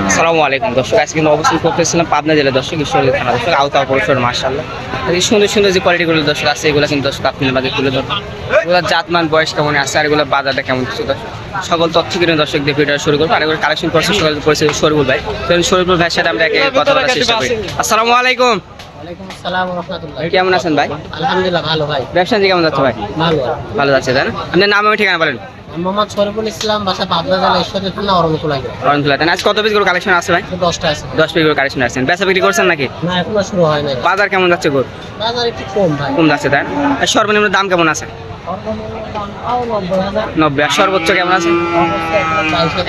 আসসালামু আলাইকুম দর্শক, আজকে কিন্তু অবস্থান করতেছিলাম পাবনা জেলার দর্শক ঈশ্বরদী থানা দর্শক আওতা পরিসর মাশাআল্লাহ। এই সুন্দর সুন্দর যে কোয়ালিটিগুলো দর্শক আছে এগুলো কিন্তু দর্শক আপনাদের মাঝে তুলে ধরবো। এগুলোর জাতমান বয়স কেমন আছে আর এগুলো বাজারটা কেমন আছে দর্শক সকল তথ্য কিনে দর্শক দিয়ে ভিডিও শুরু করবো। আর এগুলো কালেকশন করছে সকল পরিস্থিতি শরীফুল ভাই। তো শরীফুল ভাইয়ের সাথে আমরা কথা বলার চেষ্টা করি। আসসালামু আলাইকুম। ওয়ালাইকুম আসসালাম ওয়া রাহমাতুল্লাহ। কেমন আছেন ভাই? আলহামদুলিল্লাহ ভালো ভাই। ব্যবসা কেমন যাচ্ছে ভাই? ভালো ভালো যাচ্ছে তাই না? আপনার নাম এবং ঠিকানা বলেন। মোহাম্মদ শরীফুল ইসলাম, বাসা পাবনা জেলা ঈশ্বরদী থানা অরণকুলা। অরণকুলা। আজ কত পিস গরু কালেকশন আছে ভাই? 10টা আছে। 10 পিস গরু কালেকশন আছে। বেচা বিক্রি করছেন নাকি? না এখনো শুরু হয় নাই। বাজার কেমন যাচ্ছে গরু? বাজার একটু কম ভাই। কম যাচ্ছে তাই না? আর সর্বনিম্ন দাম কেমন আছে? 90। আর সর্বোচ্চ কেমন আছে?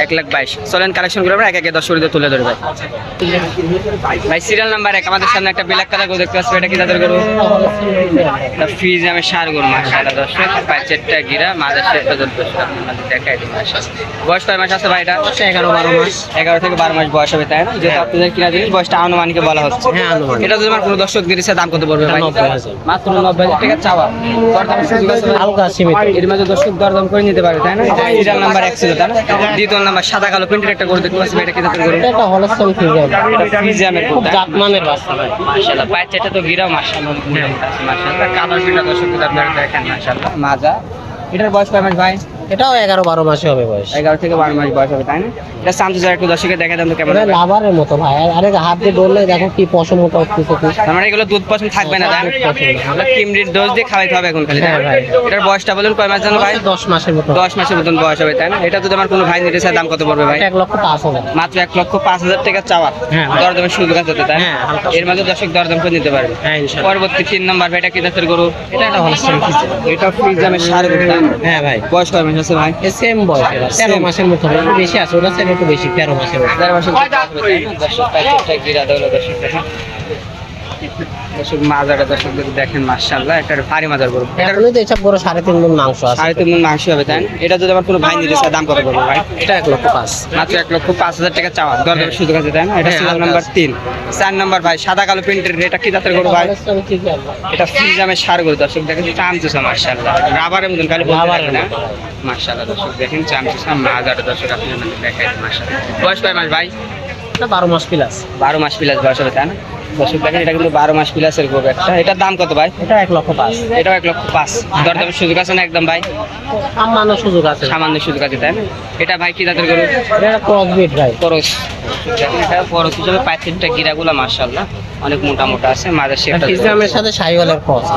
1,22,000। চলেন কালেকশন করে আমরা এক একে দর্শকদের তুলে ধরি ভাই। ভাই সিরিয়াল নাম্বার 1 আমাদের সামনে একটা ব্ল্যাক কালার গরু দেখতে পাচ্ছি, এটা কি জাতের গরু? এটা ফ্রিজ আমি সার গরু মাশাআল্লাহ দর্শক, পাঁচটা গিরা মাঝে সেটা দর্শক আপনাদের দেখাই দিই মাশাআল্লাহ। বয়স কয় মাস আছে ভাই এটা? 11-12 মাস। 11 থেকে 12 মাস বয়স হবে তাই না? যেটা আপনাদের কিনা জিনিস বয়সটা আনুমানিক বলা হচ্ছে। হ্যাঁ আনুমানিক। এটা যদি আমার কোনো দর্শক দিয়েছে দাম কত পড়বে ভাই? 90,000। মাত্র 90,000 টাকা চাওয়া। দরদাম সুযোগ আছে ভাই? হালকা সীমিত। এর মাঝে দর্শক দরদাম করে নিতে পারে তাই না? সিরিয়াল নাম্বার 1 ছিল তাই না? দ্বিতীয় নাম্বার সাদা কালো প্রিন্টের একটা গরু দেখতে পাচ্ছি, এটা কি জাতের গরু? এটা হলস্টাইন ফ্রিজিয়ান। এটা ফ্রিজিয়ামের গরু। জাতমানের বাচ্চা ভাই। মাশাআল্লাহ পাঁচটা তো গিরা মাশাআল্লাহ মাশাআল্লাহ কালার প্রিন্টটা দর্শক আপনারা দেখেন মাশাআল্লাহ মাজা। এটার বয়স কয় মাস ভাই? এটাও 11-12 মাসে হবে বয়স। 11 থেকে 12 মাস বয়স হবে তাই না? এটা সামনে একটু দর্শকের দেখা দেন তো কেমন? এটা লাভারের মতো ভাই। আরে হাত দিয়ে ধরলে দেখো কি পশম মতো উঠতেছে। আমরা এগুলো দুধ পছন্দ থাকবে না তাই না? আমরা কিমরির ডোজ দিয়ে খাওয়াইতে হবে এখন খালি। হ্যাঁ ভাই। এটার বয়সটা বলেন কয় মাস জানো ভাই? 10 মাসের মতো। 10 মাসের মতন বয়স হবে তাই না? এটা যদি আমার কোনো ভাই নিতে চায় দাম কত পড়বে ভাই? 1,05,000। মাত্র 1,05,000 টাকা চাওয়া। হ্যাঁ। দরদামের সুযোগ আছে তাই না? হ্যাঁ, হালকা। এর মাঝে দর্শক দরদাম করে নিতে পারবে। হ্যাঁ ইনশাআল্লাহ। পরবর্তী 3 নাম্বার ভাই, এটা কি জাতের গরু? এটা একটা হলস্টাইন ফ্রিজিয়ান। এটা ফ্রিজিয়ামের সার গরু তাই না? হ্যাঁ ভাই। বয়স কয় মাস আছে ভাই? সেম বয়স, 13 মাসের মতো হবে। একটু বেশি আছে, ওটা থেকে একটু বেশি, 13 মাসের মতো। 11 মাসের মতো হবে তাই না? দর্শক পাঁচটা গিরা দেওয়া দর্শক দেখেন। দর্শক মাজাটা দর্শক দেখেন মাশাআল্লাহ, একটা ভারী মাজার গরু। এটার তো এসব বড় 3.5 মণ মাংস আছে। 3.5 মণ মাংস হবে তাই না? এটা যদি আমার কোনো ভাই নিতে চায় দাম কত পড়বে ভাই? এটা 1,05,000। মাত্র 1,05,000 টাকা চাওয়া। দরদামের সুযোগ আছে তাই না? এটা সিরিয়াল নাম্বার 3। 4 নাম্বার ভাই সাদা কালো প্রিন্টের, এটা কি জাতের গরু ভাই? এটা ফ্রিজিয়ামের সার গরু দর্শক দেখেন, চামচুসা মাশাআল্লাহ রাবারের মতন খালি রাবারের না মাশাআল্লাহ দর্শক দেখেন চামচুসা মাজাটা দর্শক আপনাদের দেখাই মাশাআল্লাহ। বয়স কয় মাস ভাই? এটা 12 মাস প্লাস। 12 মাস প্লাস বয়স হবে তাই না? দর্শক দেখেন এটা কিন্তু 12 মাস প্লাসের গরু একটা। এটার দাম কত ভাই? এটা 1,05,000। এটাও 1,05,000। দরদামের সুযোগ আছে না একদম ভাই? সামান্য সুযোগ আছে। সামান্য সুযোগ আছে তাই না? এটা ভাই কি জাতের গরু? এটা ক্রস বিট ভাই। পরশ। দেখেন এটা পরশ হিসেবে পাঁচটা গিরাগুলো মাশাআল্লাহ অনেক মোটা মোটা আছে, মাঝে শেপটা ফ্রিজিয়ামের সাথে শাহিওয়ালের ক্রস।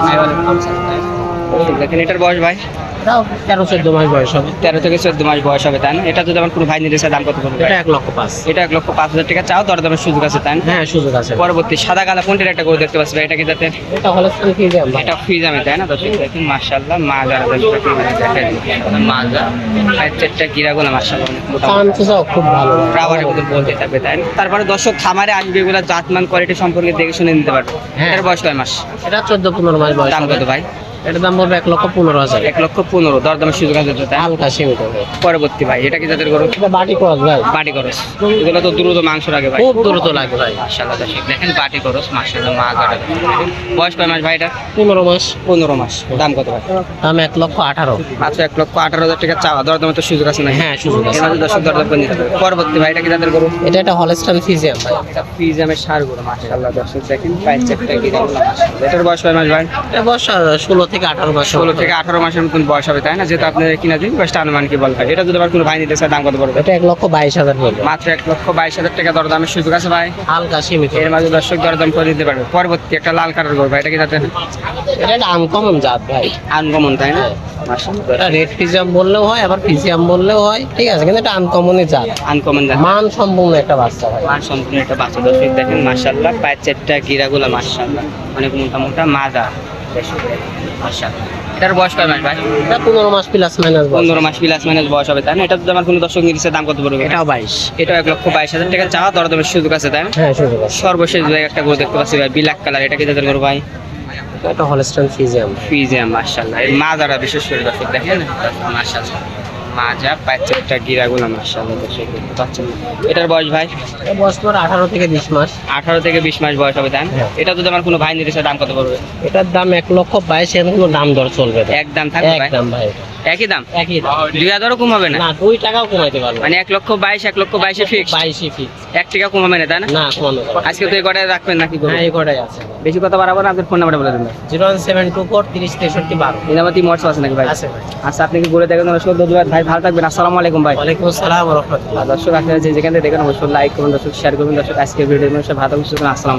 দেখেন এটার বয়স ভাই? এটাও 13-14 মাস বয়স হবে। 13 থেকে 14 মাস বয়স হবে তাই না? এটা যদি আমার কোনো ভাই নিতে চায় দাম কত পড়বে? এটা 1,05,000। এটা 1,05,000 টাকা চাও, দরদামের সুযোগ আছে তাই না? হ্যাঁ সুযোগ আছে। পরবর্তী সাদা কালো কোনটির একটা গরু দেখতে পাচ্ছি ভাই, এটা কি জাতের? এটা হলস্টাইন ফ্রিজিয়ান ভাই। এটা ফ্রিজিয়ামে তাই না দর্শক দেখেন মাশাআল্লাহ মাজার দর্শক দেখেন মাজা চারটা গিরাগুলো মাশাআল্লাহ অনেক মোটা মোটা। চামচুসাও খুব ভালো। রাবারের মতো বলতে থাকবে তাই না? তারপরে দর্শক খামারে আসবে এগুলো জাতমান কোয়ালিটি সম্পর্কে দেখে শুনে নিতে পারবে। হ্যাঁ। এটার বয়স কয় মাস? এটা 14-15 মাস বয়স দাম হবে। কত ভাই? এটার দাম পড়বে 1,15,000। 1,15,000। দরদামের সুযোগ আছে তো তাই? হালকা সীমিত হবে। পরবর্তী ভাই এটা কি জাতের গরু? এটা বাটি ক্রস ভাই। বাটি করস। এগুলো তো দ্রুত মাংস লাগে ভাই। খুব দ্রুত লাগে ভাই। মাশাআল্লাহ দর্শক দেখেন বাটি করস মাশাআল্লাহ মাজাটা। বয়স কয় মাস ভাই এটা? 15 মাস। 15 মাস। দাম কত ভাই? দাম 1,18,000। মাত্র 1,18,000 টাকা চাওয়া। দরদামের তো সুযোগ আছে না? হ্যাঁ সুযোগ আছে। এর মধ্যে দর্শক দরদাম করে নিতে পারবে। পরবর্তী ভাই এটা কি জাতের গরু? এটা একটা হলস্টাইন ফ্রিজিয়ান ভাই। এটা ফ্রিজিয়ামের সার গরু মাশাআল্লাহ দর্শক দেখেন পাঁচটা গিরাগুলো মাশাআল্লাহ। এটার বয়স কয় মাস ভাই? এটা বয়স 16 থেকে 18 মাস। 16 থেকে 18 মাসের মতন বয়স হবে তাই না? যেহেতু আপনাদের কিনা দিন বয়সটা আনুমানিক বল ভাই। এটা যদি আবার কোনো ভাই নিতে চায় দাম কত পড়বে? এটা 1,22,000 পড়বে। মাত্র 1,22,000 টাকা দরদামের সুযোগ আছে ভাই। হালকা সীমিত। এর মাঝে দর্শক দরদাম করে দিতে পারবে। পরবর্তী একটা লাল কালার গরু ভাই, এটা কি জাতের? এটা একটা আনকমন জাত ভাই। আনকমন তাই না? মাশাআল্লাহ এটা রেড ফ্রিজিয়াম বললেও হয়, আবার ফ্রিজিয়াম বললেও হয়, ঠিক আছে, কিন্তু এটা আনকমনই জাত। আনকমন জাত। মান সম্পূর্ণ একটা বাচ্চা ভাই। মান সম্পূর্ণ একটা বাচ্চা দর্শক দেখেন মাশাআল্লাহ পাঁচটা গিরাগুলো মাশাআল্লাহ অনেক মোটা মোটা মাজা মাশাআল্লাহ। এটার বয়স কয় মাস ভাই? এটা 15 মাস প্লাস মাইনাস বয়স। 15 মাস প্লাস মাইনাস বয়স হবে তাই না? এটা যদি আমার কোনো দর্শক নিতে দাম কত পড়বে? এটাও 22। এটা 1,22,000 টাকা চাওয়া, দরদামের সুযোগ আছে তাই না? হ্যাঁ সুযোগ আছে। সর্বশেষ ভাই একটা গরু দেখতে পাচ্ছি ভাই ব্ল্যাক কালার, এটা কি জাতের গরু ভাই? এটা হলস্টাইন ফ্রিজিয়ান। ফ্রিজিয়াম মাশাআল্লাহ। এর মাজারা বিশেষ করে দর্শক দেখেন মাশাআল্লাহ মাজা পাঁচটা গিরাগুলো মাশাআল্লাহ দর্শক দেখতে পাচ্ছেন। এটার বয়স ভাই? এটা বয়স পড়ে 18 থেকে 20 মাস। 18 থেকে 20 মাস বয়স হবে তাই না? হ্যাঁ। এটা যদি আমার কোনো ভাই নিতে চায় দাম কত পড়বে? এটার দাম 1,22,000, এর কোনো দাম দর চলবে না। একদম থাকবে ভাই? একদম ভাই। একই দাম, একই দাম। 2000ও কমাবে না? না 2 টাকাও কমাইতে পারবো মানে 1,22,00,000 ফিক্স, 22 ফিক্স। 1 টাকা কমাবে না তাই না? না কমানো যাবে না। আজকে তো এই কটায় রাখবেন নাকি করবেন? হ্যাঁ এই কটাই আছে। বেশি কথা বাড়াবো না, আপনার ফোন নাম্বারটা বলে দেন ভাই। 01724 30 63 12 এই নাম্বার হোয়াটসঅ্যাপ আছে নাকি ভাই? আছে ভাই। আচ্ছা, আপনি কি বলে দেখেন দর্শক, ধন্যবাদ ভাই, ভালো থাকবেন, আসসালামু আলাইকুম ভাই। ওয়ালাইকুম আসসালাম ওয়া রাহমাতুল্লাহ। আর দর্শক আপনারা যে যেখান থেকে দেখেন অবশ্যই লাইক করুন দর্শক, শেয়ার করুন দর্শক, আজকের ভিডিও ভালো থাকুন, আসসালাম।